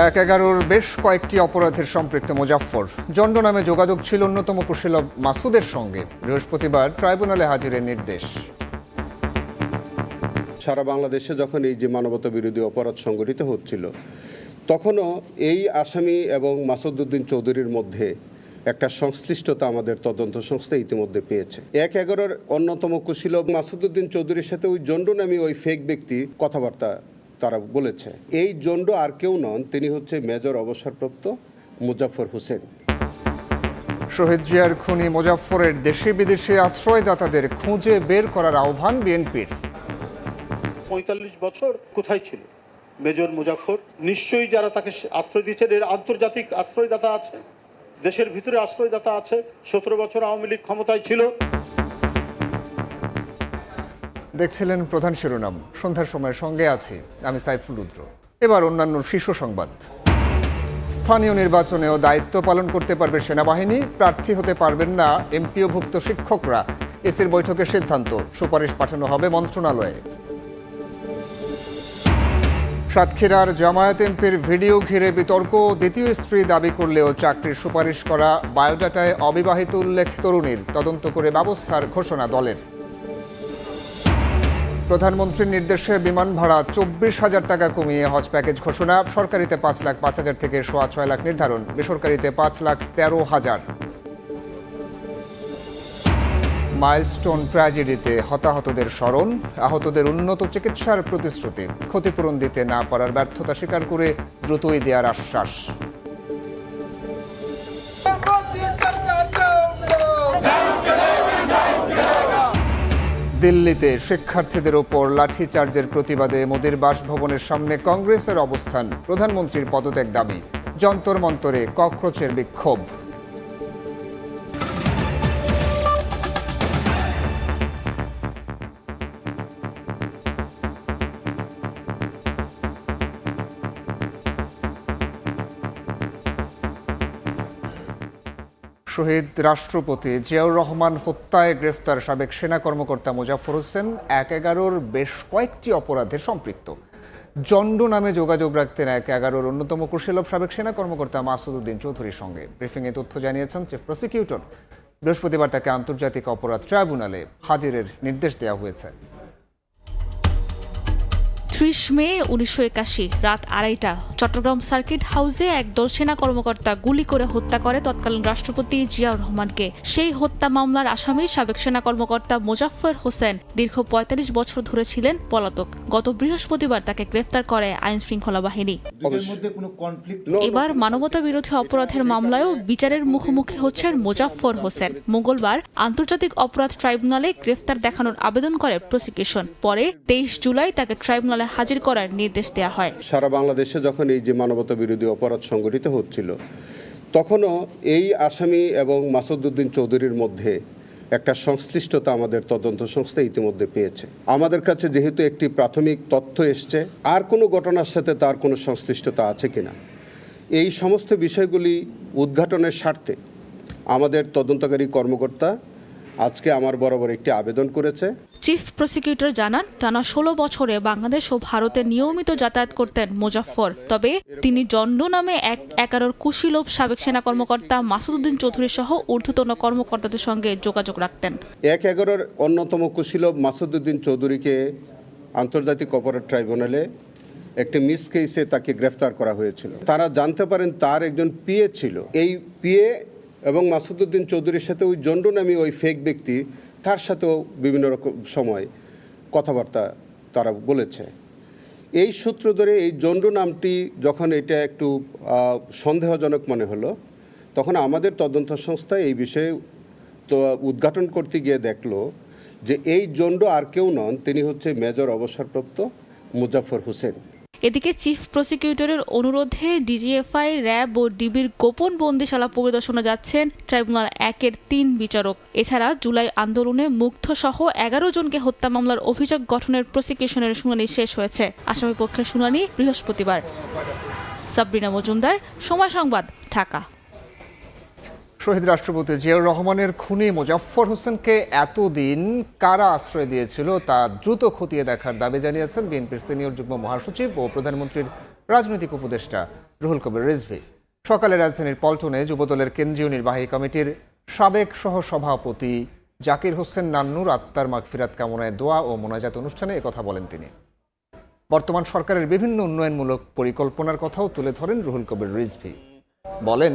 এক-এগারোর বেশ কয়েকটি অপরাধের সম্পৃক্ত মোজাফফর জন্ড নামে যোগাযোগ ছিল অন্যতম কুশীলব মাসুদের সঙ্গে। বৃহস্পতিবার ট্রাইব্যুনালে হাজিরের নির্দেশ। সারা বাংলাদেশে যখন এই যে মানবতা বিরোধী অপরাধ সংগঠিত হচ্ছিল, তখনও এই আসামি এবং মাসুদউদ্দিন চৌধুরীর মধ্যে একটা সংশ্লিষ্টতা আমাদের তদন্ত সংস্থা ইতিমধ্যে পেয়েছে। এক-এগারোর অন্যতম কুশীলব মাসুদউদ্দিন চৌধুরীর সাথে ওই জন্ড নামী ওই ফেক ব্যক্তি কথাবার্তা তারা বলেছে। এই জন্ড আর কেউ নন, তিনি হচ্ছে মেজর অবসরপ্রাপ্ত মোজাফফর হোসেন। শহীদ জিয়ার খুনি মোজাফফরের দেশে বিদেশে আশ্রয়দাতাদের খুঁজে বের করার আহ্বান বিএনপির। ৪৫ বছর কোথায় ছিল মেজর মুজাফফর? নিশ্চয়ই যারা তাকে আশ্রয় দিয়েছেন এর আন্তর্জাতিক আশ্রয়দাতা আছে, দেশের ভিতরে আশ্রয়দাতা আছে। ১৭ বছর আওয়ামী লীগ ক্ষমতায় ছিল। দেখছিলেন প্রধান শিরোনাম। সন্ধ্যার সময়ের সঙ্গে আছি আমি সাইফুল রুদ্র। এবার অন্যান্য শীর্ষ সংবাদ। স্থানীয় নির্বাচনেও দায়িত্ব পালন করতে পারবে সেনাবাহিনী, প্রার্থী হতে পারবেন না এমপিওভুক্ত শিক্ষকরা। এসির বৈঠকের সিদ্ধান্ত, সুপারিশ পাঠানো হবে মন্ত্রণালয়ে। সাতক্ষীরার জামায়াত এমপির ভিডিও ঘিরে বিতর্ক। দ্বিতীয় স্ত্রী দাবি করলেও চাকরির সুপারিশ করা বায়োডাটায় অবিবাহিত উল্লেখ তরুণীর, তদন্ত করে ব্যবস্থার ঘোষণা দলের। প্রধানমন্ত্রীর নির্দেশে বিমান ভাড়া ২৪,০০০ টাকা কমিয়ে হজ প্যাকেজ ঘোষণা। সরকারিতে ৫,৫০,০০০ থেকে ৬.৫ লাখ নির্ধারণ, বেসরকারিতে ৫,১৩,০০০। মাইলস্টোন ট্র্যাজেডিতে হতাহতদের স্মরণ, আহতদের উন্নত চিকিৎসার প্রতিশ্রুতি। ক্ষতিপূরণ দিতে না পারার ব্যর্থতা স্বীকার করে দ্রুতই দেওয়ার আশ্বাস। দিল্লিতে শিক্ষার্থীদের ওপর লাঠিচার্জের প্রতিবাদে মোদির বাসভবনের সামনে কংগ্রেসের অবস্থান। প্রধানমন্ত্রীর পদত্যাগ দাবি, যন্তর মন্তরে ককরোচের বিক্ষোভ। শহীদ রাষ্ট্রপতি জিয়াউর রহমান হত্যায় গ্রেফতার সাবেক সেনা কর্মকর্তা মোজাফফর হোসেন এক-এগারোর বেশ কয়েকটি অপরাধে সম্পৃক্ত। জন্ড নামে যোগাযোগ রাখতেন এক-এগারোর অন্যতম কুশীলব সাবেক সেনা কর্মকর্তা মাসুদউদ্দিন চৌধুরীর সঙ্গে। ব্রিফিংয়ে তথ্য জানিয়েছেন চিফ প্রসিকিউটর। বৃহস্পতিবার তাকে আন্তর্জাতিক অপরাধ ট্রাইব্যুনালে হাজিরের নির্দেশ দেওয়া হয়েছে। ৩০ মে ১৯৮১ রাত ২:৩০ চট্টগ্রাম সার্কিট হাউসে একদল সেনা কর্মকর্তা গুলি করে হত্যা করে তৎকালীন রাষ্ট্রপতি জিয়াউর রহমানকে। সেই হত্যা মামলার আসামি সাবেক সেনা কর্মকর্তা মোজাফফর হোসেন দীর্ঘ ৪৫ বছর ধরে ছিলেন পলাতক। গত বৃহস্পতিবার তাকে গ্রেফতার করে আইন শৃঙ্খলা বাহিনী। এবার মানবতা বিরোধী অপরাধের মামলায়ও বিচারের মুখোমুখি হচ্ছেন মোজাফফর হোসেন। মঙ্গলবার আন্তর্জাতিক অপরাধ ট্রাইব্যুনালে গ্রেফতার দেখানোর আবেদন করে প্রসিকিউশন। পরে ২৩ জুলাই তাকে ট্রাইব্যুনালে হাজির করার নির্দেশ দেওয়া হয়। সারা বাংলাদেশে যখন এই যে মানবতা বিরোধী অপরাধ সংগঠিত হচ্ছিল, তখনও এই আসামি এবং মাসুদউদ্দিন চৌধুরীর মধ্যে একটা সংশ্লিষ্টতা আমাদের তদন্ত সংস্থা ইতিমধ্যে পেয়েছে। আমাদের কাছে যেহেতু একটি প্রাথমিক তথ্য এসছে, আর কোনো ঘটনার সাথে তার কোনো সংশ্লিষ্টতা আছে কিনা, এই সমস্ত বিষয়গুলি উদ্ঘাটনের স্বার্থে আমাদের তদন্তকারী কর্মকর্তা আজকে আমার বরাবর একটি আবেদন করেছে। চিফ প্রসিকিউটর জানান, টানা ১৬ বছরে বাংলাদেশ ও ভারতে নিয়মিত যাতায়াত করতেন মোজাফফর। তবে তিনি জন্ড নামে এক-এগারোর কুশীলব সাবেক সেনা কর্মকর্তা মাসুদউদ্দিন চৌধুরী সহ ঊর্ধ্বতন কর্মকর্তাদের সঙ্গে যোগাযোগ রাখতেন। এক-এগারোর অন্যতম কুশীলব মাসুদউদ্দিন চৌধুরীকে আন্তর্জাতিক অপরাধ ট্রাইব্যুনালে একটি মিস কেসে তাকে গ্রেফতার করা হয়েছিল। তারা জানতে পারেন তার একজন পিএ ছিল। এই পিএ এবং মাসুদউদ্দিন চৌধুরীর সাথে ওই জন্ড নামী ওই ফেক ব্যক্তি, তার সাথেও বিভিন্ন রকম সময় কথাবার্তা তারা বলেছে। এই সূত্র ধরে এই জন্ড নামটি যখন এটা একটু সন্দেহজনক মনে হলো, তখন আমাদের তদন্ত সংস্থা এই বিষয়ে তো উদ্ঘাটন করতে গিয়ে দেখলো যে এই জন্ড আর কেউ নন, তিনি হচ্ছে মেজর অবসরপ্রাপ্ত মোজাফফর হোসেন। এদিকে চিফ প্রসিকিউটরের অনুরোধে ডিজিএফআই, র্যাব ও ডিবির গোপন বন্দিশালা পরিদর্শনে যাচ্ছেন ট্রাইব্যুনাল ১-এর ৩ বিচারক। এছাড়া জুলাই আন্দোলনে মুগ্ধ সহ ১১ জনকে হত্যা মামলার অভিযোগ গঠনের প্রসিকিউশনের শুনানি শেষ হয়েছে। আসামি পক্ষের শুনানি বৃহস্পতিবার। সাবরিনা মজুমদার, সময় সংবাদ, ঢাকা। শহীদ রাষ্ট্রপতি জিয়াউর রহমানের খুনি মোজাফফর হোসেনকে এতদিন কারা আশ্রয় দিয়েছিল তা দ্রুত খতিয়ে দেখার দাবি জানিয়েছেন বিএনপির সিনিয়র যুগ্ম মহাসচিব ও প্রধানমন্ত্রীর রাজনৈতিক উপদেষ্টা রুহুল কবির রিজভী। সকালে রাজধানীর পল্টনে যুবদলের কেন্দ্রীয় নির্বাহী কমিটির সাবেক সহসভাপতি জাকির হোসেন নান্নুর আত্মার মাগফিরাত কামনায় দোয়া ও মোনাজাত অনুষ্ঠানে একথা বলেন তিনি। বর্তমান সরকারের বিভিন্ন উন্নয়নমূলক পরিকল্পনার কথাও তুলে ধরেন রুহুল কবির রিজভী। বলেন,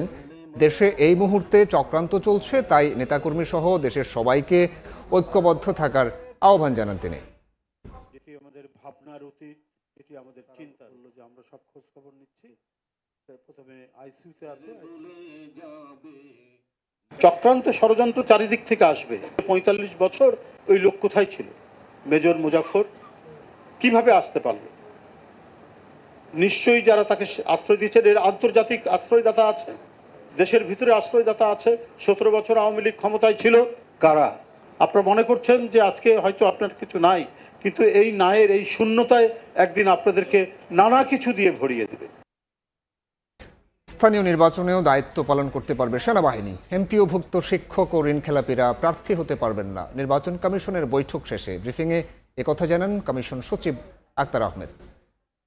দেশে এই মুহূর্তে চক্রান্ত চলছে, তাই নেতাকর্মী সহ দেশের সবাইকে ঐক্যবদ্ধ থাকার আহ্বান জানান তিনি। যেটি আমাদের ভাবনার অতীত, এটি আমাদের চিন্তা হলো যে আমরা সব খোঁজ খবর নিচ্ছি। প্রথমে আইসিইউতে আছে, চক্রান্ত ষড়যন্ত্র চারিদিক থেকে আসবে। ৪৫ বছর ওই লোক কোথায় ছিল? মেজর মুজাফর কিভাবে আসতে পারল? নিশ্চয়ই যারা তাকে আশ্রয় দিয়েছেন এর আন্তর্জাতিক আশ্রয়দাতা আছে, দেশের ভিতরে আশ্রয়দাতা আছে। ১৭ বছর আওয়ামী লীগ ক্ষমতায় ছিল। কারা? আপনারা মনে করছেন যে আজকে হয়তো আপনার কিছু নাই, কিন্তু এই নায়ের এই শূন্যতায় একদিন আপনাদেরকে নানা কিছু দিয়ে ভরিয়ে দেবে। স্থানীয় নির্বাচনেও দায়িত্ব পালন করতে পারবে সেনাবাহিনী। এমপিওভুক্ত শিক্ষক ও ঋণখেলাপিরা প্রার্থী হতে পারবেন না। নির্বাচন কমিশনের বৈঠক শেষে ব্রিফিংয়ে একথা জানান কমিশন সচিব আক্তার আহমেদ।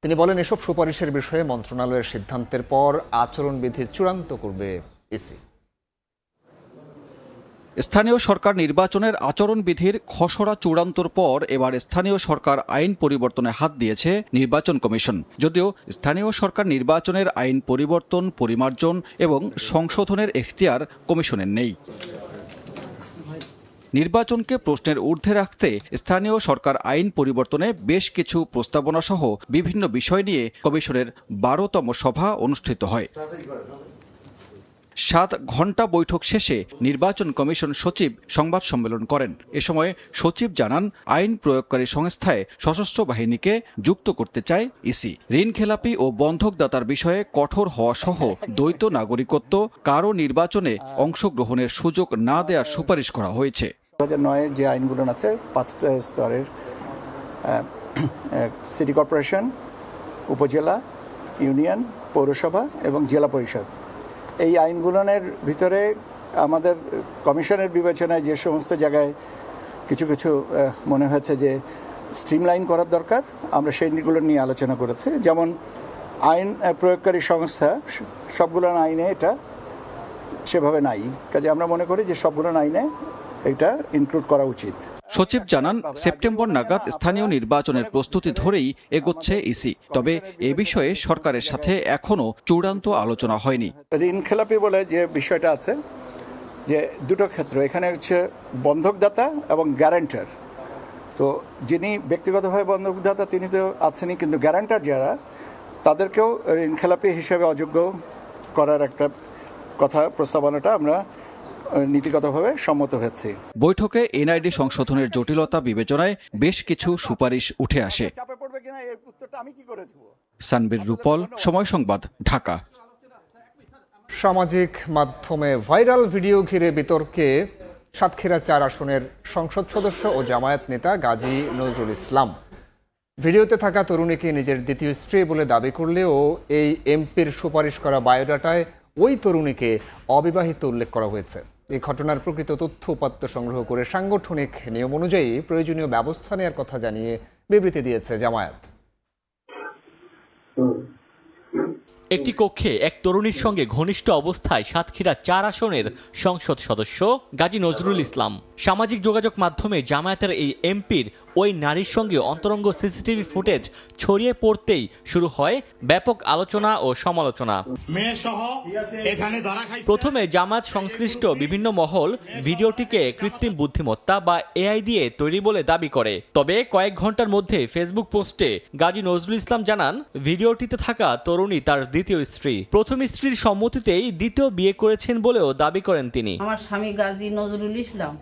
তিনি বলেন, এসব সুপারিশের বিষয়ে মন্ত্রণালয়ের সিদ্ধান্তের পর আচরণবিধি চূড়ান্ত করবে ইসি। স্থানীয় সরকার নির্বাচনের আচরণবিধির খসড়া চূড়ান্তর পর এবার স্থানীয় সরকার আইন পরিবর্তনে হাত দিয়েছে নির্বাচন কমিশন। যদিও স্থানীয় সরকার নির্বাচনের আইন পরিবর্তন, পরিমার্জন এবং সংশোধনের এখতিয়ার কমিশনের নেই। নির্বাচনকে প্রশ্নের ঊর্ধ্বে রাখতে স্থানীয় সরকার আইন পরিবর্তনে বেশ কিছু প্রস্তাবনা সহ বিভিন্ন বিষয় নিয়ে কমিশনের ১২তম সভা অনুষ্ঠিত হয়। ৭ ঘণ্টা বৈঠক শেষে নির্বাচন কমিশন সচিব সংবাদ সম্মেলন করেন। এ সময় সচিব জানান, আইন প্রয়োগকারী সংস্থায় সশস্ত্র বাহিনীকে যুক্ত করতে চায় ইসি। ঋণখেলাপি ও বন্ধকদাতার বিষয়ে কঠোর হওয়া সহ দ্বৈত নাগরিকত্ব, কারো নির্বাচনে অংশগ্রহণের সুযোগ না দেওয়ার সুপারিশ করা হয়েছে। ২০০৯-এর যে আইনগুলো আছে ৫টা স্তরের, সিটি কর্পোরেশন, উপজেলা, ইউনিয়ন, পৌরসভা এবং জেলা পরিষদ, এই আইনগুলোর ভিতরে আমাদের কমিশনের বিবেচনায় যে সমস্ত জায়গায় কিছু কিছু মনে হয়েছে যে স্ট্রিমলাইন করার দরকার, আমরা সেইগুলো নিয়ে আলোচনা করেছি। যেমন আইন প্রয়োগকারী সংস্থা, সবগুলো আইনে এটা সেভাবে নাই, কাজে আমরা মনে করি যে সবগুলো আইনে এটা ইনক্লুড করা উচিত। সচিব জানান, সেপ্টেম্বর নাগাদ স্থানীয় নির্বাচনের প্রস্তুতি ধরেই এগোচ্ছে ইসি। তবে এ বিষয়ে সরকারের সাথে এখনো চূড়ান্ত আলোচনা হয়নি। ঋণখেলাপি বলে যে বিষয়টা আছে, যে দুটো ক্ষেত্র এখানে হচ্ছে বন্ধকদাতা এবং গ্যারান্টার। তো যিনি ব্যক্তিগতভাবে বন্ধকদাতা তিনি তো আছেনই, কিন্তু গ্যারান্টার যারা, তাদেরকেও ঋণখেলাপি হিসেবে অযোগ্য করার একটা কথা, প্রস্তাবনাটা আমরা নীতিগতভাবে সম্মত হয়েছে। বৈঠকে এনআইডি সংশোধনের জটিলতা বিবেচনায় বেশ কিছু সুপারিশ উঠে আসে। সানবীর রূপল, সময় সংবাদ, ঢাকা। সামাজিক মাধ্যমে ভাইরাল ভিডিও ঘিরে বিতর্কে সাতক্ষীরা ৪ আসনের সংসদ সদস্য ও জামায়াত নেতা গাজী নজরুল ইসলাম। ভিডিওতে থাকা তরুণীকে নিজের দ্বিতীয় স্ত্রী বলে দাবি করলেও এই এমপির সুপারিশ করা বায়োডাটায় ওই তরুণীকে অবিবাহিত উল্লেখ করা হয়েছে। এই ঘটনার প্রকৃত তথ্য উপাত্ত সংগ্রহ করে সাংগঠনিক নিয়ম অনুযায়ী প্রয়োজনীয় ব্যবস্থা নেওয়ার কথা জানিয়ে বিবৃতি দিয়েছে জামায়াত। একটি কক্ষে এক তরুণীর সঙ্গে ঘনিষ্ঠ অবস্থায় সাতক্ষীরা ৪ আসনের সংসদ সদস্য গাজী নজরুল ইসলাম। সামাজিক যোগাযোগ মাধ্যমে জামায়াতের এই এমপির ওই নারীর সঙ্গে অন্তরঙ্গ সিসিটিভি ফুটেজ ছড়িয়ে পড়তেই শুরু হয় ব্যাপক আলোচনা ও সমালোচনা। প্রথমে জামায়াত সংশ্লিষ্ট বিভিন্ন মহল ভিডিওটিকে কৃত্রিম বুদ্ধিমত্তা বা এআই দিয়ে তৈরি বলে দাবি করে। তবে কয়েক ঘন্টার মধ্যে ফেসবুক পোস্টে গাজী নজরুল ইসলাম জানান, ভিডিওটিতে থাকা তরুণী তার দ্বিতীয় স্ত্রী। প্রথম স্ত্রীর সম্মতিতেই দ্বিতীয় বিয়ে করেছেন বলেও দাবি করেন তিনি। আমার স্বামী গাজী নজরুল ইসলাম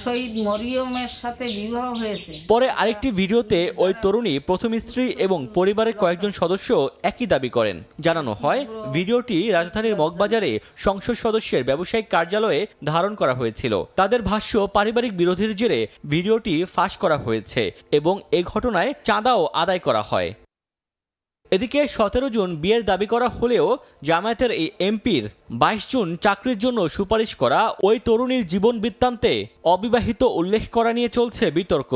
শহীদ মরিয়মের সাথে বিবাহ হয়েছে। পরে আরেকটি ভিডিওতে ওই তরুণী প্রথম স্ত্রী এবং পরিবারের কয়েকজন সদস্য একই দাবি করেন। জানানো হয়, ভিডিওটি রাজধানীর মগবাজারে সংসদ সদস্যের ব্যবসায়িক কার্যালয়ে ধারণ করা হয়েছিল। তাদের ভাষ্য, পারিবারিক বিরোধের জেরে ভিডিওটি ফাঁস করা হয়েছে এবং এ ঘটনায় চাঁদাও আদায় করা হয়। এদিকে ১৭ জুন বিয়ের দাবি করা হলেও জামায়াতের এই এমপির ২২ জুন চাকরির জন্য সুপারিশ করা ওই তরুণীর জীবন বৃত্তান্তে অবিবাহিত উল্লেখ করা নিয়ে চলছে বিতর্ক।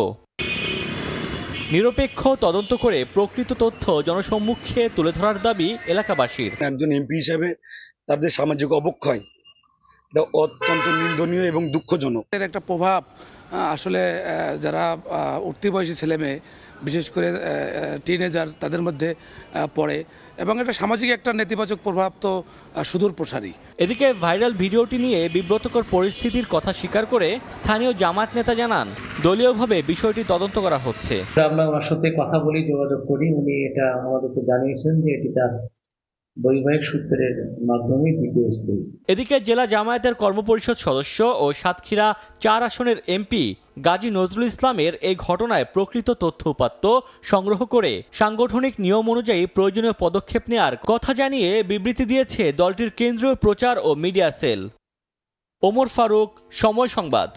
নিরপেক্ষ তদন্ত করে প্রকৃত তথ্য জনসম্মুখে তুলে ধরার দাবি এলাকাবাসীর। একজন এমপি হিসেবে তাদের সামাজিক অবক্ষয় এটা অত্যন্ত নিন্দনীয় এবং দুঃখজনক। এর একটা প্রভাব আসলে যারা উঠতি বয়সী ছেলেমেয়ে, বিশেষ করে টিনেজার, তাদের মধ্যে পড়ে এবং এটা সামাজিক একটা নেতিবাচক প্রভাব তো সুদূর প্রসারী। এদিকে ভাইরাল ভিডিওটি নিয়ে বিব্রতকর পরিস্থিতির কথা স্বীকার করে স্থানীয় জামায়াত নেতা জানান, দলীয়ভাবে বিষয়টি তদন্ত করা হচ্ছে। আমরা ওনার সাথে কথা বলি, যোগাযোগ করি, উনি এটা আমাদেরকে জানিয়েছেন যে এটি তার বৈবাহিক সূত্রের মাধ্যমে দ্বিতীয় স্ত্রী। এদিকে জেলা জামায়াতের কর্মপরিষদ সদস্য ও সাতক্ষীরা 4 আসনের এমপি গাজী নজরুল ইসলামের এই ঘটনায় প্রকৃত তথ্য উপাত্ত সংগ্রহ করে সাংগঠনিক নিয়ম অনুযায়ী প্রয়োজনীয় পদক্ষেপ নেওয়ার কথা জানিয়ে বিবৃতি দিয়েছে দলটির কেন্দ্রীয় প্রচার ও মিডিয়া সেল। ওমর ফারুক, সময় সংবাদ।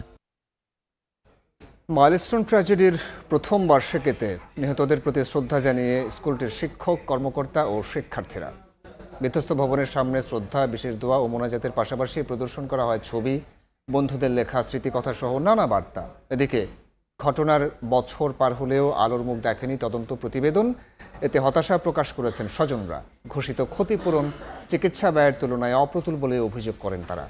মাইলস্টোন ট্র্যাজেডির প্রথম বার্ষিকীতে নিহতদের প্রতি শ্রদ্ধা জানিয়ে স্কুলটির শিক্ষক, কর্মকর্তা ও শিক্ষার্থীরা বিধ্বস্ত ভবনের সামনে শ্রদ্ধা, বিশেষ দোয়া ও মোনাজাতের পাশাপাশি প্রদর্শন করা হয় ছবি, বন্ধুদের লেখা স্মৃতিকথা সহ নানা বার্তা। এদিকে ঘটনার বছর পার হলেও আলোর মুখ দেখেনি তদন্ত প্রতিবেদন। এতে হতাশা প্রকাশ করেছেন স্বজনরা। ঘোষিত ক্ষতিপূরণ চিকিৎসা ব্যয়ের তুলনায় অপ্রতুল বলে অভিযোগ করেন তারা।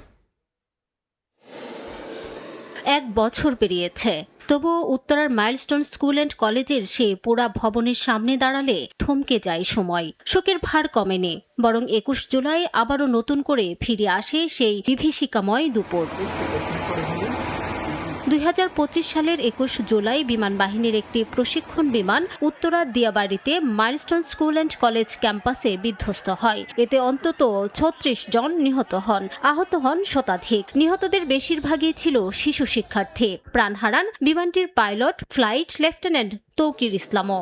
1 বছর পেরিয়েছে, তবুও উত্তরার মাইলস্টোন স্কুল অ্যান্ড কলেজের সেই পোড়া ভবনের সামনে দাঁড়ালে থমকে যায় সময়। শোকের ভার কমেনি, বরং 21 জুলাই আবারও নতুন করে ফিরে আসে সেই বিভীষিকাময় দুপুর। 2025 সালের 21 জুলাই বিমান বাহিনীর একটি প্রশিক্ষণ বিমান উত্তরা দিয়াবাড়িতে মাইলস্টোন স্কুল অ্যান্ড কলেজ ক্যাম্পাসে বিধ্বস্ত হয়। এতে অন্তত 36 জন নিহত হন, আহত হন শতাধিক। নিহতদের বেশিরভাগই ছিল শিশু শিক্ষার্থী। প্রাণ হারান বিমানটির পাইলট ফ্লাইট লেফটেন্যান্ট তৌকির ইসলামও।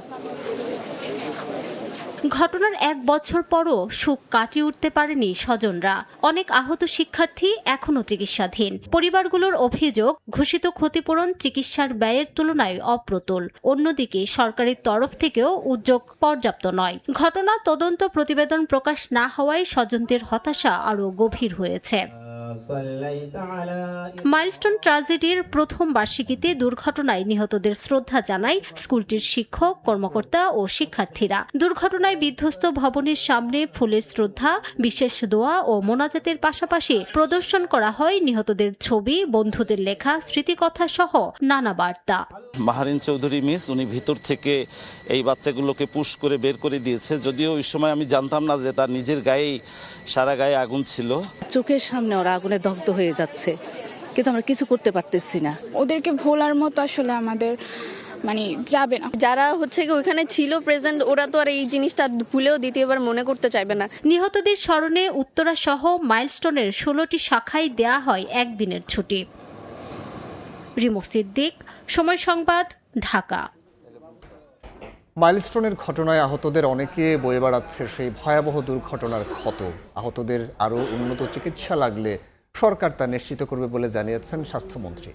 ঘটনার 1 বছর পরও শোক কাটিয়ে উঠতে পারেনি স্বজনরা। অনেক আহত শিক্ষার্থী এখনও চিকিৎসাধীন। পরিবারগুলোর অভিযোগ, ঘোষিত ক্ষতিপূরণ চিকিৎসার ব্যয়ের তুলনায় অপ্রতুল। অন্যদিকে সরকারের তরফ থেকেও উদ্যোগ পর্যাপ্ত নয়। ঘটনা তদন্ত প্রতিবেদন প্রকাশ না হওয়ায় স্বজনদের হতাশা আরও গভীর হয়েছে। মাইলস্টোন ট্র্যাজেডির প্রথম বার্ষিকীতে দুর্ঘটনায় নিহতদের শ্রদ্ধা জানায় স্কুলটির শিক্ষক, কর্মকর্তা ও শিক্ষার্থীরা। দুর্ঘটনায় বিধ্বস্ত ভবনের সামনে ফুলের শ্রদ্ধা, বিশেষ দোয়া ও মোনাজাতের পাশাপাশি প্রদর্শন করা হয় নিহতদের ছবি, বন্ধুদের লেখা স্মৃতিকথা সহ নানা বার্তা। মাহারিন চৌধুরী মিস, উনি ভিতর থেকে এই বাচ্চাগুলোকে পুশ করে বের করে দিয়েছে। যদিও ওই সময় আমি জানতাম না যে তার নিজের গায়েই সারা গায়ে আগুন ছিল। চোখের সামনে ওরা আগুনে দগ্ধ হয়ে যাচ্ছে, কিন্তু আমরা কিছু করতে পারতেছি না। ওদেরকে ভোলার মতো আসলে আমাদের যাবে না। যারা ওইখানে ছিল প্রেজেন্ট, ওরা তো আর এই জিনিসটা ভুলেও দ্বিতীয়বার মনে করতে চাইবে না। নিহতদের স্মরণে উত্তরা সহ মাইলস্টোনের 16টি শাখায় দেয়া হয় 1 দিনের ছুটি। রিমো সিদ্দিক, সময় সংবাদ, ঢাকা। মাইলস্টোনের ঘটনায় আহতদের অনেকে বয়ে বেড়াচ্ছে সেই ভয়াবহ দুর্ঘটনার ক্ষত। আহতদের আরও উন্নত চিকিৎসা লাগলে সরকার তা নিশ্চিত করবে বলে জানিয়েছেন স্বাস্থ্যমন্ত্রী।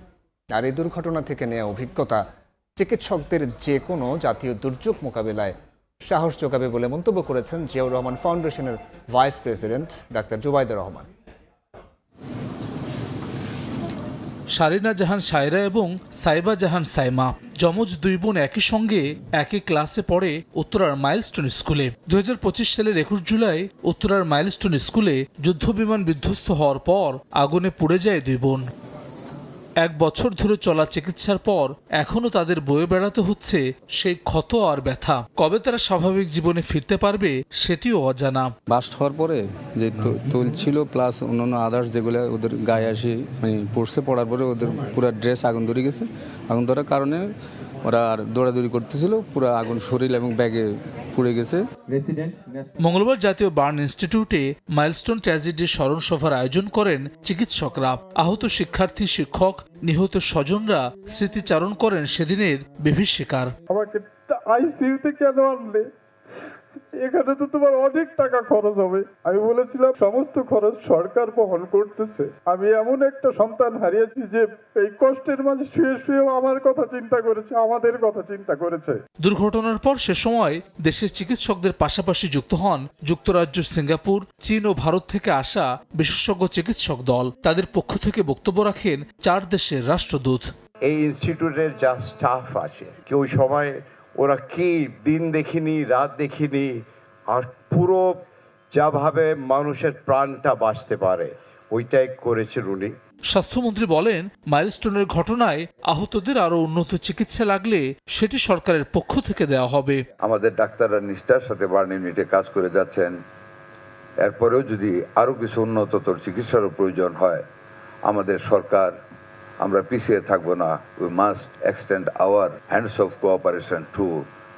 আর এই দুর্ঘটনা থেকে নেওয়া অভিজ্ঞতা চিকিৎসকদের যে কোনো জাতীয় দুর্যোগ মোকাবেলায় সাহস যোগাবে বলে মন্তব্য করেছেন জিয়াউর রহমান ফাউন্ডেশনের vice president doctor Zubaida Rahman. Sharina Jahan Saira এবং সাইবা জাহান সাইমা যমজ 2 বোন একই সঙ্গে একই ক্লাসে পড়ে উত্তরার মাইলস্টোন স্কুলে। 2025 সালের 21 জুলাই উত্তরার মাইলস্টোন স্কুলে যুদ্ধবিমান বিধ্বস্ত হওয়ার পর আগুনে পুড়ে যায় 2 বোন। 1 বছর ধরে চলা চিকিৎসার পর এখনো তাদের বয়ে বেড়াতে হচ্ছে সেই ক্ষত আর ব্যথা। কবে তারা স্বাভাবিক জীবনে ফিরতে পারবে সেটিও অজানা। বাস্ট হওয়ার পরে যে তৈল ছিল প্লাস অন্যান্য আদার্স যেগুলো ওদের গায়ে আসে পড়ছে, পড়ার পরে ওদের পুরো ড্রেস আগুন ধরে গেছে। আগুন ধরার কারণে ওরা আর দৌড়াদৌড়ি করতেছিল, পুরো আগুন শরীর এবং ব্যাগে পুড়ে গেছে। মঙ্গলবার জাতীয় বার্ন ইনস্টিটিউটে মাইলস্টোন ট্র্যাজেডির স্মরণ সভার আয়োজন করেন চিকিৎসকরা। আহত শিক্ষার্থী, শিক্ষক, নিহত স্বজনরা স্মৃতিচারণ করেন সেদিনের বিভীষিকার। আমাকে আইসিইউতে কেন আনলে? এখানে তো তোমার অনেক টাকা খরচ হবে। আমি বলেছিলাম সমস্ত খরচ সরকার বহন করতেছে। আমি এমন একটা সন্তান হারিয়েছি যে এই কষ্টের মাঝে শুয়ে শুয়েও আমার কথা চিন্তা করেছে, আমাদের কথা চিন্তা করেছে। দুর্ঘটনার পর সে সময় দেশের চিকিৎসকদের পাশাপাশি যুক্ত হন যুক্তরাজ্য, সিঙ্গাপুর, চীন ও ভারত থেকে আসা বিশেষজ্ঞ চিকিৎসক দল। তাদের পক্ষ থেকে বক্তব্য রাখেন 4 দেশের রাষ্ট্রদূত। এই ইনস্টিটিউটের যা স্টাফ আছে, কেউ সময় ওরা কি দিন দেখিনি, রাত দেখিনি, আর পুরো যাভাবে মানুষের প্রাণটা বাঁচতে পারে ওইটাই করেছেন উনি। স্বাস্থ্যমন্ত্রী বলেন, মাইলস্টোনের ঘটনায় আহতদের আরো উন্নত চিকিৎসা লাগলে সেটি সরকারের পক্ষ থেকে দেওয়া হবে। আমাদের ডাক্তাররা নিষ্ঠার সাথে বার্ন ইউনিটে কাজ করে যাচ্ছেন। এরপরেও যদি আরো কিছু উন্নততর চিকিৎসারও প্রয়োজন হয়, আমাদের সরকার, আমরা পিছিয়ে থাকবো না। We must extend hour hands of cooperation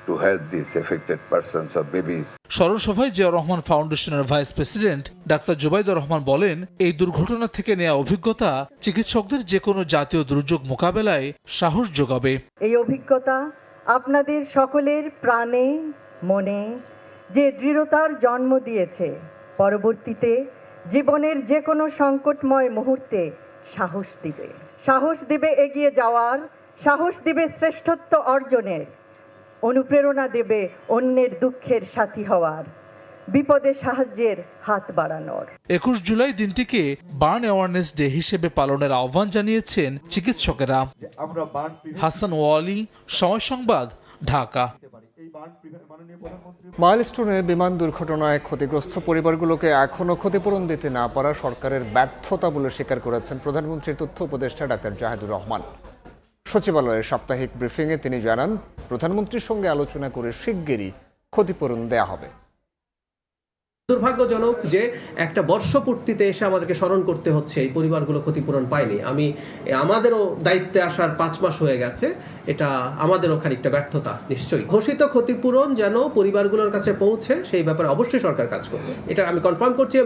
to help these affected persons or babies. স্মরণ সভায় জিয়াউর রহমান ফাউন্ডেশনের vice president doctor Zubaidur Rahman বলেন, এই দুর্ঘটনা থেকে নেওয়া অভিজ্ঞতা চিকিৎসকদের যে কোনো জাতীয় দুর্যোগ মোকাবেলায় সাহস যোগাবে। এই অভিজ্ঞতা আপনাদের সকলের প্রাণে মনে যে দৃঢ়তার জন্ম দিয়েছে, পরবর্তীতে জীবনের যে কোনো সংকটময় মুহূর্তে সাহস দিবে এগিয়ে যাওয়ার, সাহস দিবে শ্রেষ্ঠত্ব অর্জনের, অনুপ্রেরণা দেবে অন্যের দুঃখের সাথী হওয়ার, বিপদে সাহায্যের হাত বাড়ানোর। 21 জুলাই দিনটিকে বার্ন অ্যাওয়ারনেস ডে হিসেবে পালনের আহ্বান জানিয়েছেন চিকিৎসকেরা। হাসান ওয়ালি, সময় সংবাদ, ঢাকা। মাইলস্টোনে বিমান দুর্ঘটনায় ক্ষতিগ্রস্ত পরিবারগুলোকে এখনও ক্ষতিপূরণ দিতে না পারা সরকারের ব্যর্থতা বলে স্বীকার করেছেন প্রধানমন্ত্রীর তথ্য উপদেষ্টা ডাক্তার জাহিদুর রহমান। সচিবালয়ের সাপ্তাহিক ব্রিফিংয়ে তিনি জানান, প্রধানমন্ত্রীর সঙ্গে আলোচনা করে শিগগিরই ক্ষতিপূরণ দেয়া হবে। দুর্ভাগ্যজনক যে একটা বর্ষপূর্তিতে এসে আমাদেরকে স্মরণ করতে হচ্ছে এই পরিবারগুলো ক্ষতিপূরণ পায়নি। আমাদেরও দায়িত্বে আসার 5 মাস হয়ে গেছে, এটা আমাদেরও খানিকটা ব্যর্থতা নিশ্চয়ই। ঘোষিত ক্ষতিপূরণ যেন পরিবারগুলোর কাছে পৌঁছে সেই ব্যাপারে অবশ্যই সরকার কাজ করবে, এটা আমি কনফার্ম করছি।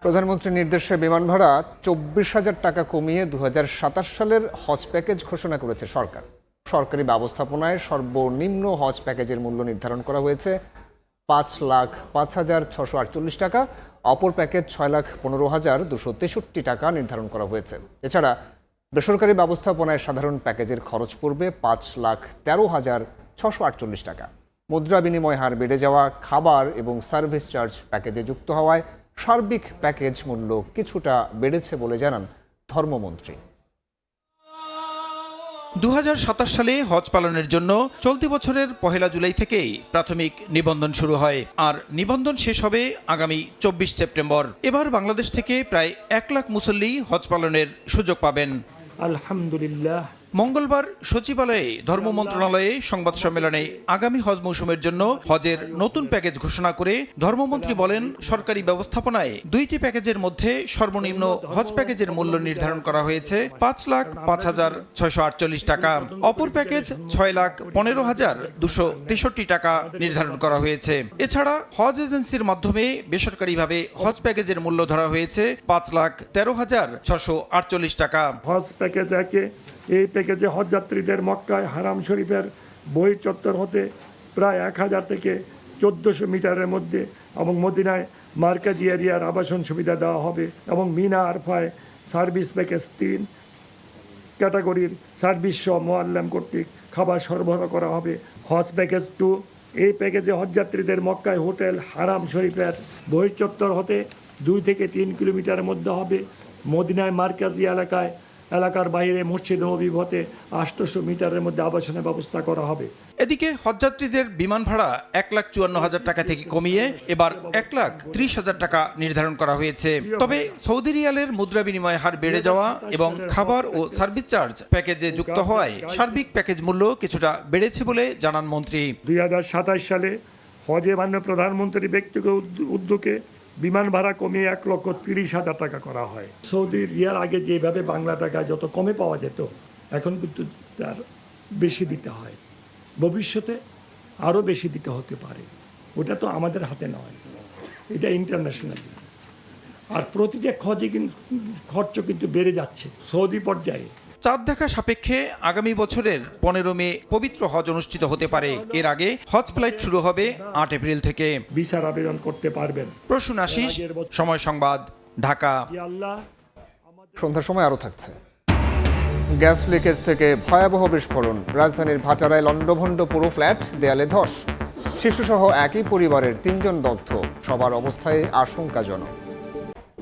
প্রধানমন্ত্রীর নির্দেশে বিমান ভাড়া 24,000 টাকা কমিয়ে 2027 সালের হজ প্যাকেজ ঘোষণা করেছে সরকার। সরকারি ব্যবস্থাপনায় সর্বনিম্ন হজ প্যাকেজের মূল্য নির্ধারণ করা হয়েছে 5,05,648 টাকা। অপর প্যাকেজ 6,15,263 টাকা নির্ধারণ করা হয়েছে। এছাড়া বেসরকারি ব্যবস্থাপনায় সাধারণ প্যাকেজের খরচ পড়বে 5,13,648 টাকা। মুদ্রা বিনিময় হার বেড়ে যাওয়া, খাবার এবং সার্ভিস চার্জ প্যাকেজে যুক্ত হওয়ায় সার্বিক প্যাকেজ মূল্য কিছুটা বেড়েছে বলে জানান ধর্মমন্ত্রী। 2027 সালে হজ পালনের জন্য চলতি বছরের 1 জুলাই থেকেই প্রাথমিক নিবন্ধন শুরু হয়, আর নিবন্ধন শেষ হবে আগামী 24 সেপ্টেম্বর। এবার বাংলাদেশ থেকে প্রায় 1 লাখ মুসল্লি হজ পালনের সুযোগ পাবেন। আলহামদুলিল্লাহ। মঙ্গলবার সচিবালয়ে ধর্ম মন্ত্রণালয়ে সংবাদ সম্মেলনে আগামী হজ মৌসুমের জন্য হজের নতুন প্যাকেজ ঘোষণা করে ধর্মমন্ত্রী বলেন, সরকারি ব্যবস্থাপনায় 2টি প্যাকেজের মধ্যে সর্বনিম্ন হজ প্যাকেজের মূল্য নির্ধারণ করা হয়েছে 5,05,648 টাকা। অপর প্যাকেজ 6,15,263 টাকা নির্ধারণ করা হয়েছে। এছাড়া হজ এজেন্সির মাধ্যমে বেসরকারিভাবে হজ প্যাকেজের মূল্য ধরা হয়েছে 5,13,648 টাকা। হজ প্যাকেজ একে, এই প্যাকেজে হজযাত্রীদের মক্কায় হারাম শরীফের বহির চত্বর হতে প্রায় 1000 থেকে 1400 মিটারের মধ্যে এবং মদিনায় মার্কাজি এরিয়ার আবাসন সুবিধা দেওয়া হবে এবং মিনা আরফায় সার্ভিস প্যাকেজ 3 ক্যাটাগরির সার্ভিস সহ মোয়াল্লাম কর্তৃক খাবার সরবরাহ করা হবে। হজ প্যাকেজ 2, এই প্যাকেজে হজযাত্রীদের মক্কায় হোটেল হারাম শরীফের বহির চত্বর হতে 2 থেকে 3 কিলোমিটারের মধ্যে হবে। মদিনায় মার্কাজি এলাকার বাইরে মসজিদ নববী হতে 800 মিটারের মধ্যে আবাসনের ব্যবস্থা করা হবে। এদিকে হজযাত্রীদের বিমান ভাড়া 1,54,000 টাকা থেকে কমিয়ে এবার 1,30,000 টাকা নির্ধারণ করা হয়েছে। তবে সৌদি রিয়ালের মুদ্রা বিনিময় হার বেড়ে যাওয়া এবং খাবার ও সার্ভিস চার্জ প্যাকেজে যুক্ত হওয়ায় সার্বিক প্যাকেজ মূল্য কিছুটা বেড়েছে বলে জানান মন্ত্রী। 2027 সালে হজে মাননীয় প্রধানমন্ত্রী ব্যক্তিগত উদ্যোগে বিমান ভাড়া কমিয়ে 1,30,000 টাকা করা হয়। সৌদি রিয়াল আগে যেভাবে বাংলা টাকায় যত কমে পাওয়া যেত, এখন কিন্তু তার বেশি দিতে হয়। ভবিষ্যতে আরও বেশি দিতে হতে পারে, ওটা তো আমাদের হাতে নয়, এটা ইন্টারন্যাশনাল। আর প্রতিটা খরচ কিন্তু বেড়ে যাচ্ছে সৌদি পর্যায়ে। চাঁদ দেখা সাপেক্ষে আগামী বছরের 15 মে পবিত্র হজ অনুষ্ঠিত হতে পারে। এর আগে হজ ফ্লাইট শুরু হবে 8 এপ্রিল থেকে। ভিসার আবেদন করতে পারবেন। প্রসূন আশিস, সময় সংবাদ, ঢাকা। সন্ধ্যার সময় আরও থাকছে। গ্যাস লিকেজ থেকে ভয়াবহ বিস্ফোরণ, রাজধানীর ভাটারায় লন্ডভন্ড পুরো ফ্ল্যাট, দেয়ালে ধস। শিশুসহ একই পরিবারের 3 জন দগ্ধ, সবার অবস্থায় আশঙ্কাজনক।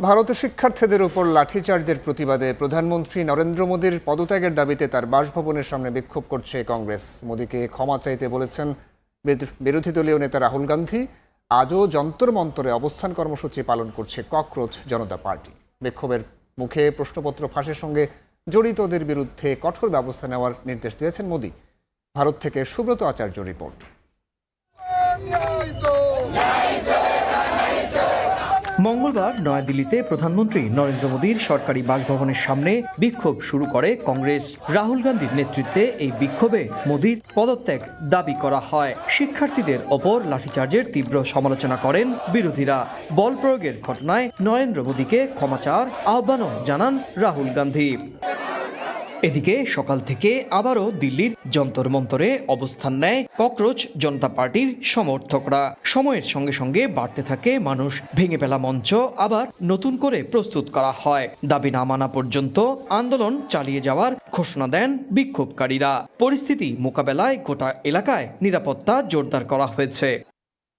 ভারতের শিক্ষার্থীদের উপর লাঠিচার্জের প্রতিবাদে প্রধানমন্ত্রী নরেন্দ্র মোদীর পদত্যাগের দাবিতে তার বাসভবনের সামনে বিক্ষোভ করছে কংগ্রেস। মোদীকে ক্ষমা চাইতে বলেছেন বিরোধী দলীয় নেতা রাহুল গান্ধী। আজও যন্তর মন্তরে অবস্থান কর্মসূচি পালন করছে ককরোচ জনতা পার্টি। বিক্ষোভের মুখে প্রশ্নপত্র ফাঁসের সঙ্গে জড়িতদের বিরুদ্ধে কঠোর ব্যবস্থা নেওয়ার নির্দেশ দিয়েছেন মোদী। ভারত থেকে সুব্রত আচার্য রিপোর্ট। মঙ্গলবার নয়াদিল্লিতে প্রধানমন্ত্রী নরেন্দ্র মোদীর সরকারি বাসভবনের সামনে বিক্ষোভ শুরু করে কংগ্রেস। রাহুল গান্ধীর নেতৃত্বে এই বিক্ষোভে মোদীর পদত্যাগ দাবি করা হয়। শিক্ষার্থীদের ওপর লাঠিচার্জের তীব্র সমালোচনা করেন বিরোধীরা। বল প্রয়োগের ঘটনায় নরেন্দ্র মোদীকে ক্ষমা চাওয়ার আহ্বানও জানান রাহুল গান্ধী। এদিকে সকাল থেকে আবারও দিল্লির যন্তর মন্তরে অবস্থান নেয় ককরোচ জনতা পার্টির সমর্থকরা। সময়ের সঙ্গে সঙ্গে বাড়তে থাকে মানুষ। ভেঙে ফেলা মঞ্চ আবার নতুন করে প্রস্তুত করা হয়। দাবি না মানা পর্যন্ত আন্দোলন চালিয়ে যাওয়ার ঘোষণা দেন বিক্ষোভকারীরা। পরিস্থিতি মোকাবেলায় গোটা এলাকায় নিরাপত্তা জোরদার করা হয়েছে।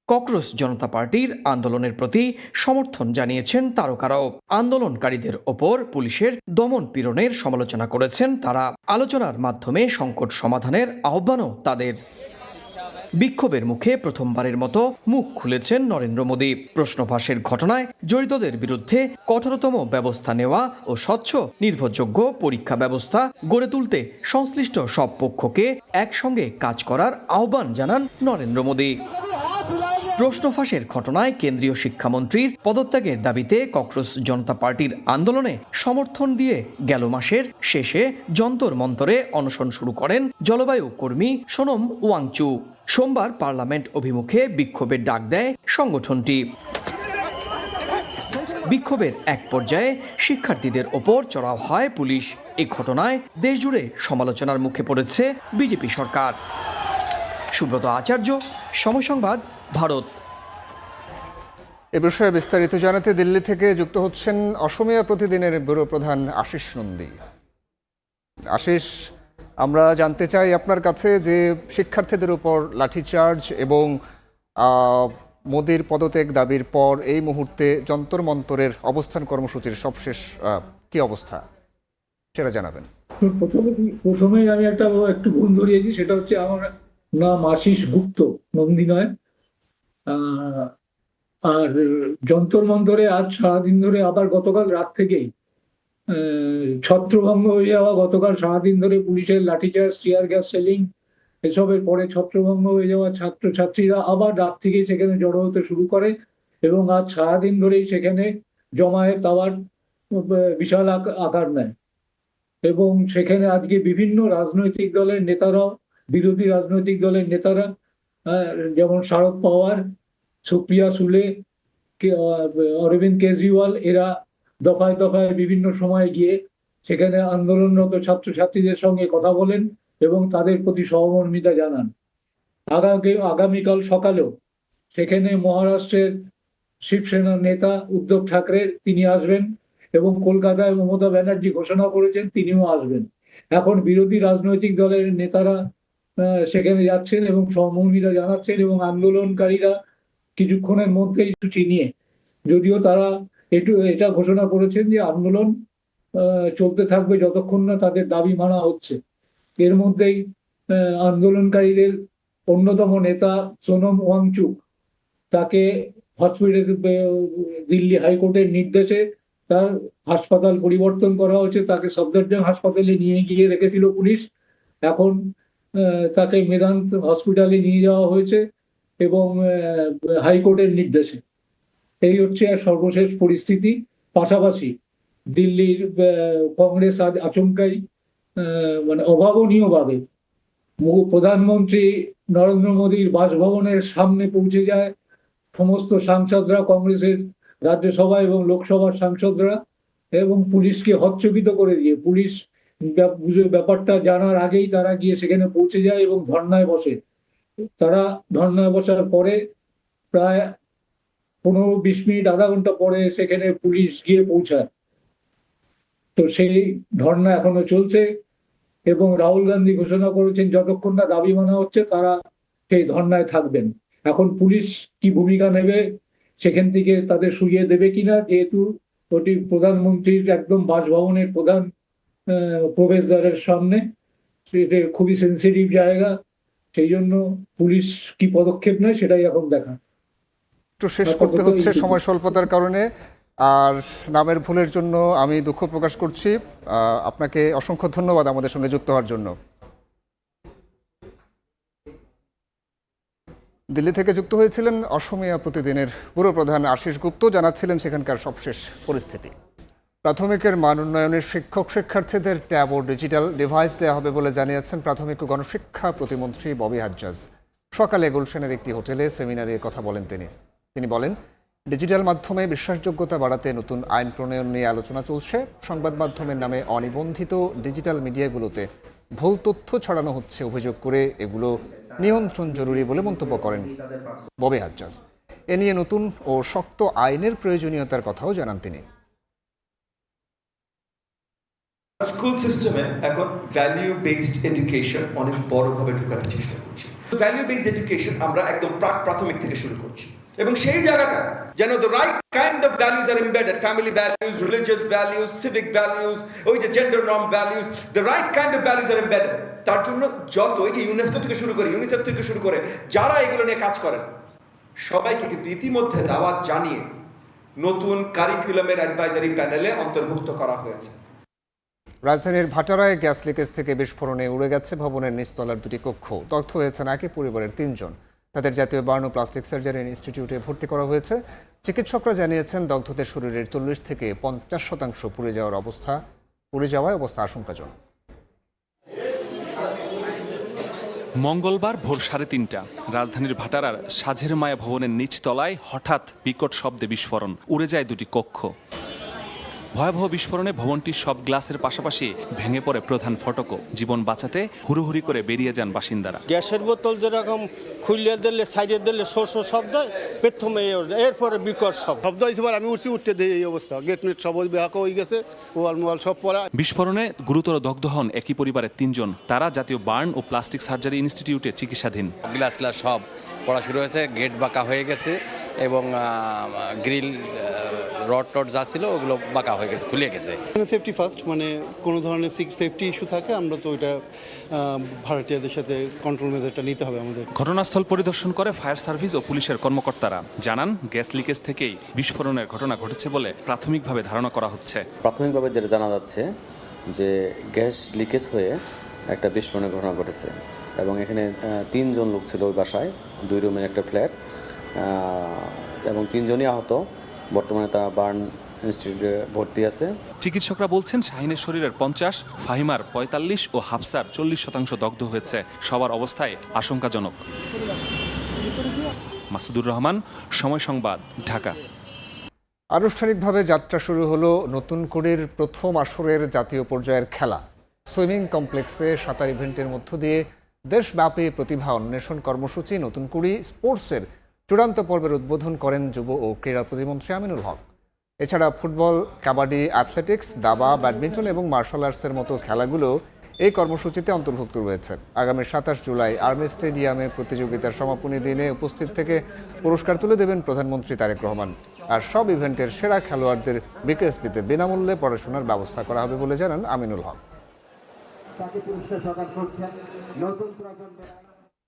ককরোচ জনতা পার্টির আন্দোলনের প্রতি সমর্থন জানিয়েছেন তারকারাও। আন্দোলনকারীদের ওপর পুলিশের দমন পীড়নের সমালোচনা করেছেন তারা। আলোচনার মাধ্যমে সংকট সমাধানের আহ্বানও তাদের। বিক্ষোভের মুখে প্রথমবারের মতো মুখ খুলেছেন নরেন্দ্র মোদী। প্রশ্ন ফাঁসের ঘটনায় জড়িতদের বিরুদ্ধে কঠোরতম ব্যবস্থা নেওয়া ও স্বচ্ছ নির্ভরযোগ্য পরীক্ষা ব্যবস্থা গড়ে তুলতে সংশ্লিষ্ট সব পক্ষকে একসঙ্গে কাজ করার আহ্বান জানান নরেন্দ্র মোদী। প্রশ্ন ফাঁসের ঘটনায় কেন্দ্রীয় শিক্ষামন্ত্রীর পদত্যাগের দাবিতে ককরোচ জনতা পার্টির আন্দোলনে সমর্থন দিয়ে গেল মাসের শেষে যন্তর মন্তরে অনশন শুরু করেন জলবায়ু কর্মী সোনম ওয়াংচু। সোমবার পার্লামেন্ট অভিমুখে বিক্ষোভের ডাক দেয় সংগঠনটি। বিক্ষোভের এক পর্যায়ে শিক্ষার্থীদের ওপর চড়াও হয় পুলিশ। এই ঘটনায় দেশজুড়ে সমালোচনার মুখে পড়েছে বিজেপি সরকার। সুব্রত আচার্য, সময় সংবাদ, ভারত। এ বিষয়ে বিস্তারিত জানাতে দিল্লি থেকে যুক্ত হচ্ছেন অসমীয়া প্রতিদিনের ব্যুরো প্রধান আশিস নন্দী। আশিস, আমরা জানতে চাই আপনার কাছে যে শিক্ষার্থীদের উপর লাঠিচার্জ এবং মোদীর পদত্যাগ দাবির পর এই মুহূর্তে যন্তর মন্তরের অবস্থান কর্মসূচির সবশেষ কি অবস্থা সেটা জানাবেন। প্রথমে আমি একটু ভুল ধরিয়েছি, সেটা হচ্ছে আমার নাম আশিস গুপ্ত, নন্দী নয়। আর যন্তর মন্তরে আজ সারাদিন ধরে, আবার গতকাল রাত থেকেই ছত্রভঙ্গ হয়ে যাওয়া, গতকাল সারাদিন ধরে পুলিশের লাঠিচার্জ, টিয়ার গ্যাস সেলিং, এসবের পরে ছত্রভঙ্গ হয়ে যাওয়া ছাত্রছাত্রীরা আবার রাত থেকেই সেখানে জড়ো হতে শুরু করে এবং আজ সারাদিন ধরেই সেখানে জমায়েত আবার বিশাল আকার নেয়। এবং সেখানে আজকে বিভিন্ন রাজনৈতিক দলের নেতারাও, বিরোধী রাজনৈতিক দলের নেতারা, যেমন শারদ পাওয়ার, সুপ্রিয়া সুলে, অরবিন্দ কেজরিওয়াল, এরা দফায় দফায় বিভিন্ন সময় গিয়ে সেখানে আন্দোলনরত ছাত্রছাত্রীদের সঙ্গে কথা বলেন এবং তাদের প্রতি সহমর্মিতা জানান। আগামীকাল সকালেও সেখানে মহারাষ্ট্রের শিবসেনার নেতা উদ্ধব ঠাকরে তিনি আসবেন এবং কলকাতায় মমতা ব্যানার্জি ঘোষণা করেছেন তিনিও আসবেন। এখন বিরোধী রাজনৈতিক দলের নেতারা সেখানে যাচ্ছেন এবং সহমর্মিতা জানাচ্ছেন এবং আন্দোলনকারীরা কিছুক্ষণের মধ্যেই ছুটি নিয়ে, যদিও তারা এটা ঘোষণা করেছেন যে আন্দোলন চলতে থাকবে যতক্ষণ না তাদের দাবি মানা হচ্ছে। এর মধ্যেই আন্দোলনকারীদের অন্যতম নেতা সোনম ওয়াংচুক, তাকে দিল্লি হাইকোর্টের নির্দেশে তার হাসপাতাল পরিবর্তন করা হয়েছে। তাকে সফদরজং হাসপাতালে নিয়ে গিয়ে রেখেছিল পুলিশ, এখন তাকে মেদান্ত হসপিটালে নিয়ে যাওয়া হয়েছে এবং হাইকোর্টের নির্দেশে। এই হচ্ছে সর্বশেষ পরিস্থিতি। পাশাপাশি দিল্লির কংগ্রেস আজ আচমকাই অভাবনীয়ভাবে প্রধানমন্ত্রী নরেন্দ্র মোদীর বাসভবনের সামনে পৌঁছে যায় সমস্ত সাংসদরা, কংগ্রেসের রাজ্যসভা এবং লোকসভার সাংসদরা, এবং পুলিশকে হচ্চকিত করে দিয়ে, পুলিশ ব্যাপারটা জানার আগেই তারা গিয়ে সেখানে পৌঁছে যায় এবং ধর্নায় বসে। তারা ধর্নায় বসার পরে প্রায় 15-20 মিনিট, আধা ঘন্টা পরে সেখানে পুলিশ গিয়ে পৌঁছায়। তো সেই ধর্না এখনো চলছে এবং রাহুল গান্ধী ঘোষণা করেছেন যতক্ষণ না দাবি মানা হচ্ছে তারা সেই ধর্নায় থাকবেন। এখন পুলিশ কি ভূমিকা নেবে, সেখান থেকে তাদের সরিয়ে দেবে কিনা, যেহেতু ওটি প্রধানমন্ত্রীর একদম বাসভবনের প্রধান প্রবেশদ্বারের সামনে। সেটা খুবই সেন্সিটিভ জায়গা, সেই জন্য পুলিশ কি পদক্ষেপ নেয় সেটাই এখন দেখা। একটু শেষ করতে হচ্ছে সময় স্বল্পতার কারণে, আর নামের ভুলের জন্য আমি দুঃখ প্রকাশ করছি। আপনাকে অসংখ্য ধন্যবাদ আমাদের সঙ্গে যুক্ত হওয়ার জন্য। দিল্লি থেকে যুক্ত হয়েছিলেন অসমীয়া প্রতিদিনের ব্যুরো প্রধান আশিস গুপ্ত, জানাচ্ছিলেন সেখানকার সবশেষ পরিস্থিতি। প্রাথমিকের মান উন্নয়নে শিক্ষক শিক্ষার্থীদের ট্যাব ও ডিজিটাল ডিভাইস দেওয়া হবে বলে জানিয়েছেন প্রাথমিক ও গণশিক্ষা প্রতিমন্ত্রী ববি হাজ্জাজ। সকালে গুলশানের একটি হোটেলে সেমিনারে কথা বলেন তিনি বলেন, ডিজিটাল মাধ্যমে বিশ্বাসযোগ্যতা বাড়াতে নতুন আইন প্রণয়ন নিয়ে আলোচনা চলছে। সংবাদ মাধ্যমের নামে অনিবন্ধিত ডিজিটাল মিডিয়াগুলোতে ভুল তথ্য ছড়ানো হচ্ছে অভিযোগ করে এগুলো নিয়ন্ত্রণ জরুরি বলে মন্তব্য করেন ববি হাজ্জাজ। এ নিয়ে নতুন ও শক্ত আইনের প্রয়োজনীয়তার কথাও জানান তিনি। স্কুল সিস্টেমে এখন ভ্যালিউ বেসড এডুকেশন অনেক বড়ভাবে ঢোকাতে চেষ্টা করছি। ভ্যালিউ বেসড এডুকেশন আমরা একদম প্রাথমিক থেকে শুরু করছি, এবং সেই জায়গাটা যেন the right kind of values are embedded, family values, religious values, civic values, ওই যে gender norm values, the right kind of values are embedded. তার জন্য যত এই যে ইউনেস্কো থেকে শুরু করে, ইউনিসেফ থেকে শুরু করে যারা এগুলো নিয়ে কাজ করেন সবাইকে কিন্তু ইতিমধ্যে দাওয়াত জানিয়ে নতুন কারিকুলামের অ্যাডভাইজারি প্যানেলে অন্তর্ভুক্ত করা হয়েছে। রাজধানীর ভাটারায় গ্যাস লিকেজ থেকে বিস্ফোরণে উড়ে গেছে ভবনের নিচতলার দুটি কক্ষ। দগ্ধ হয়েছেন একই পরিবারের 3 জন। তাদের জাতীয় বার্ন ও প্লাস্টিক সার্জারি ইনস্টিটিউটে ভর্তি করা হয়েছে। চিকিৎসকরা জানিয়েছেন দগ্ধদের শরীরের 40 থেকে 50% পুড়ে যাওয়ায় অবস্থা আশঙ্কাজনক। মঙ্গলবার ভোর 3:30 রাজধানীর ভাটারার সাঝের মায়া ভবনের নিচতলায় হঠাৎ বিকট শব্দে বিস্ফোরণ, উড়ে যায় দুটি কক্ষ। ভয়াবহ বিস্ফোরণে ভবনটির সব গ্লাসের পাশাপাশি ভেঙে পড়ে প্রধান ফটকও। জীবন বাঁচাতে হুড়োহুড়ি করে বেরিয়ে যান বাসিন্দারা। গ্যাসের বোতল যেরকম খুললে দিলে সাইডে দিলে শোষ শব্দ, প্রথমে এরপরে বিকট শব্দ হয়েছে। আমি উঠতে দিই এই অবস্থা, গেট মেট সব ব্যাক হয়ে গেছে, ওয়াল মোয়াল সব পড়া। বিস্ফোরণে গুরুতর দগ্ধ হন একই পরিবারের 3 জন। তারা জাতীয় বার্ন ও প্লাস্টিক সার্জারি ইনস্টিটিউটে চিকিৎসাধীন। গ্লাস সব পড়া শুরু হয়েছে, গেট বাঁকা হয়ে গেছে এবং গ্রিল রড টড যা ছিল ওগুলো বাঁকা হয়ে গেছে, খুলে গেছে। সেফটি ফার্স্ট, মানে কোনো ধরনের সেফটি ইস্যু থাকে আমরা তো ওইটা ভাড়াটিয়াদের সাথে কন্ট্রোল মেজারটা নিতে হবে আমাদের। ঘটনাস্থল পরিদর্শন করে ফায়ার সার্ভিস ও পুলিশের কর্মকর্তারা জানান, গ্যাস লিকেজ থেকেই বিস্ফোরণের ঘটনা ঘটেছে বলে প্রাথমিকভাবে ধারণা করা হচ্ছে। প্রাথমিকভাবে যেটা জানা যাচ্ছে যে গ্যাস লিকেজ হয়ে একটা বিস্ফোরণের ঘটনা ঘটেছে, এবং এখানে 3 জন লোক ছিল ওই বাসায়, 2 রুমের একটা ফ্ল্যাট, এবং 3 জনই আহত। বর্তমানে তারা বার্ন ইনস্টিটিউটে ভর্তি আছে। চিকিৎসকরা বলছেন শাহিনের শরীরের 50, ফাহিমার 45 ও হাফসার 40% দগ্ধ হয়েছে। সবার অবস্থায় আশঙ্কাজনক। মাসুদুর রহমান, সময় সংবাদ, ঢাকা। আনুষ্ঠানিকভাবে যাত্রা শুরু হলো নতুন কুড়ির প্রথম আসরের জাতীয় পর্যায়ের খেলা। সুইমিং কমপ্লেক্সে সাঁতার ইভেন্টের মধ্য দিয়ে দেশব্যাপী প্রতিভা অন্বেষণ কর্মসূচি নতুন কুড়ি স্পোর্টসের চূড়ান্ত পর্বের উদ্বোধন করেন যুব ও ক্রীড়া প্রতিমন্ত্রী আমিনুল হক। এছাড়া ফুটবল, কাবাডি, অ্যাথলেটিক্স, দাবা, ব্যাডমিন্টন এবং মার্শাল আর্টসের মতো খেলাগুলো এই কর্মসূচিতে অন্তর্ভুক্ত রয়েছে। আগামী 27 জুলাই আর্মি স্টেডিয়ামে প্রতিযোগিতার সমাপনী দিনে উপস্থিত থেকে পুরস্কার তুলে দেবেন প্রধানমন্ত্রী তারেক রহমান। আর সব ইভেন্টের সেরা খেলোয়াড়দের বিকেএসপিতে বিনামূল্যে পড়াশোনার ব্যবস্থা করা হবে বলে জানান আমিনুল হক।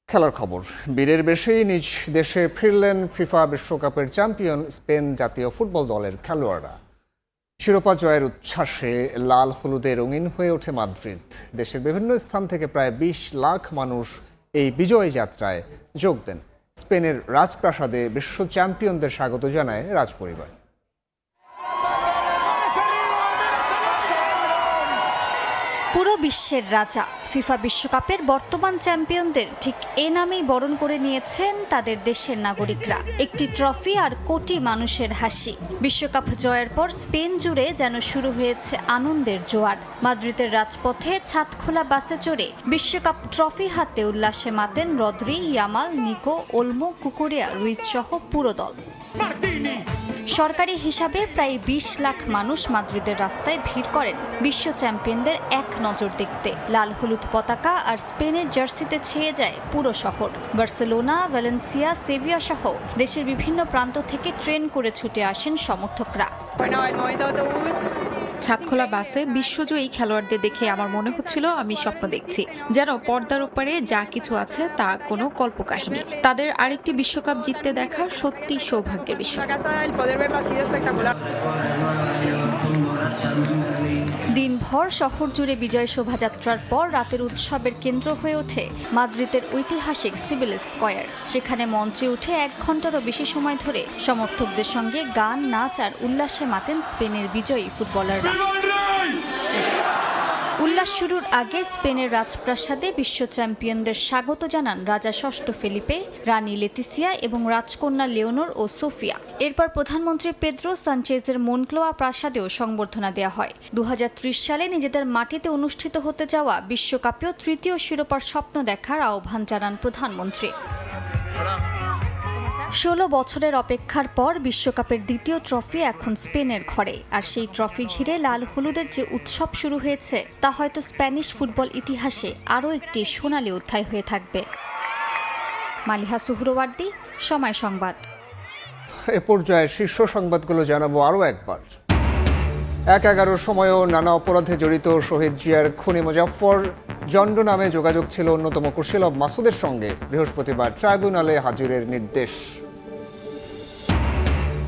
খেলার খবর, বীরের বেশেই নিজ দেশে ফিরলেন ফিফা বিশ্বকাপের চ্যাম্পিয়ন স্পেন জাতীয় ফুটবল দলের খেলোয়াড়রা। শিরোপা জয়ের উচ্ছ্বাসে লাল হলুদে রঙিন হয়ে ওঠে মাদ্রিদ। দেশের বিভিন্ন স্থান থেকে প্রায় 20 লাখ মানুষ এই বিজয় যাত্রায় যোগ দেন। স্পেনের রাজপ্রাসাদে বিশ্ব চ্যাম্পিয়নদের স্বাগত জানায় রাজপরিবার। পুরো বিশ্বের রাজা ফিফা বিশ্বকাপের বর্তমান চ্যাম্পিয়নদের ঠিক এ নামেই বরণ করে নিয়েছেন তাদের দেশের নাগরিকরা। একটি ট্রফি আর কোটি মানুষের হাসি। বিশ্বকাপ জয়ের পর স্পেন জুড়ে যেন শুরু হয়েছে আনন্দের জোয়ার। মাদ্রিদের রাজপথে ছাদ খোলা বাসে চড়ে বিশ্বকাপ ট্রফি হাতে উল্লাসে মাতেন Rodri, Yamal, Nico, Olmo, Cucurella, Ruiz সহ পুরো দল। সরকারি হিসাবে প্রায় 20 লাখ মানুষ মাদ্রিদের রাস্তায় ভিড় করেন বিশ্ব চ্যাম্পিয়নদের এক নজর দেখতে। লাল হলুদ পতাকা আর স্পেনের জার্সিতে ছেয়ে যায় পুরো শহর। বার্সেলোনা, ভ্যালেন্সিয়া, সেভিয়া সহ দেশের বিভিন্ন প্রান্ত থেকে ট্রেন করে ছুটে আসেন সমর্থকরা। ছাদখোলা বাসে বিশ্বজয়ী খেলোয়াড়দের দেখে আমার মনে হচ্ছিল আমি স্বপ্ন দেখছি, যেন পর্দার ওপারে যা কিছু আছে তা কোনো কল্পকাহিনী। তাদের আরেকটি বিশ্বকাপ জিততে দেখা সত্যি সৌভাগ্যের বিষয়। দিনভর শহর জুড়ে বিজয় শোভাযাত্রার পর রাতের উৎসবের কেন্দ্র হয়ে ওঠে মাদ্রিদের ঐতিহাসিক সিভিল স্কয়ার। সেখানে মঞ্চে উঠে 1 ঘন্টারও বেশি সময় ধরে সমর্থকদের সঙ্গে গান, নাচ আর উল্লাসে মাতেন স্পেনের বিজয়ী ফুটবলাররা। উল্লাস শুরুর আগে স্পেনের রাজপ্রাসাদে বিশ্ব চ্যাম্পিয়নদের স্বাগত জানান রাজা ষষ্ঠ ফেলিপে, রানী লেতিসিয়া এবং রাজকন্যা লিওনোর ও সোফিয়া। এরপর প্রধানমন্ত্রী পেদ্রো সানচেজের মোনক্লোয়া প্রাসাদেও সংবর্ধনা দেওয়া হয়। 2030 সালে নিজেদের মাটিতে অনুষ্ঠিত হতে যাওয়া বিশ্বকাপেও তৃতীয় শিরোপার স্বপ্ন দেখার আহ্বান জানান প্রধানমন্ত্রী। 16 বছরের অপেক্ষার পর বিশ্বকাপের দ্বিতীয় ট্রফি এখন স্পেনের ঘরে। আর সেই ট্রফি ঘিরে লাল হলুদের যে উৎসব শুরু হয়েছে তা হয়তো স্প্যানিশ ফুটবল ইতিহাসে আরও একটি সোনালী অধ্যায় হয়ে থাকবে। মালিহা সুহরওয়ার্দী, সময় সংবাদ। এ পর্যায়ে শীর্ষ সংবাদগুলো জানাবো আরও একবার। 1-11 সময়েও নানা অপরাধে জড়িত শহীদ জিয়ার খুনি মুজাফফর জন্ড নামে যোগাযোগ ছিল অন্যতম কুশীলব মাসুদের সঙ্গে। বৃহস্পতিবার ট্রাইব্যুনালে হাজিরের নির্দেশ।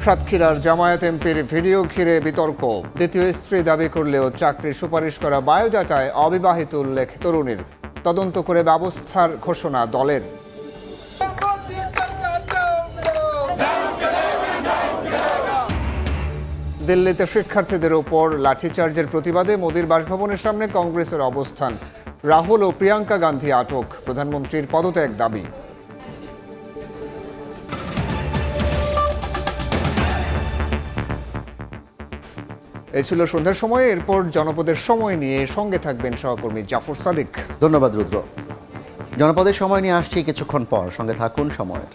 সাতক্ষীরার জামায়াত এমপির ভিডিও ঘিরে বিতর্ক। দ্বিতীয় স্ত্রী দাবি করলেও চাকরির সুপারিশ করা বায়োডাটায় অবিবাহিত উল্লেখ তরুণীর। তদন্ত করে ব্যবস্থার ঘোষণা দলের। দিল্লিতে শিক্ষার্থীদের ওপর লাঠিচার্জের প্রতিবাদে মোদির বাসভবনের সামনে কংগ্রেসের অবস্থান। রাহুল ও প্রিয়াঙ্কা গান্ধী আটক। প্রধানমন্ত্রীর পদত্যাগ দাবি। এই ছিল সন্ধ্যার সময়। এরপর জনপদের সময় নিয়ে সঙ্গে থাকবেন সহকর্মী জাফর সাদিক। ধন্যবাদ রুদ্র। জনপদের সময় নিয়ে আসছি কিছুক্ষণ পর, সঙ্গে থাকুন সময়ের।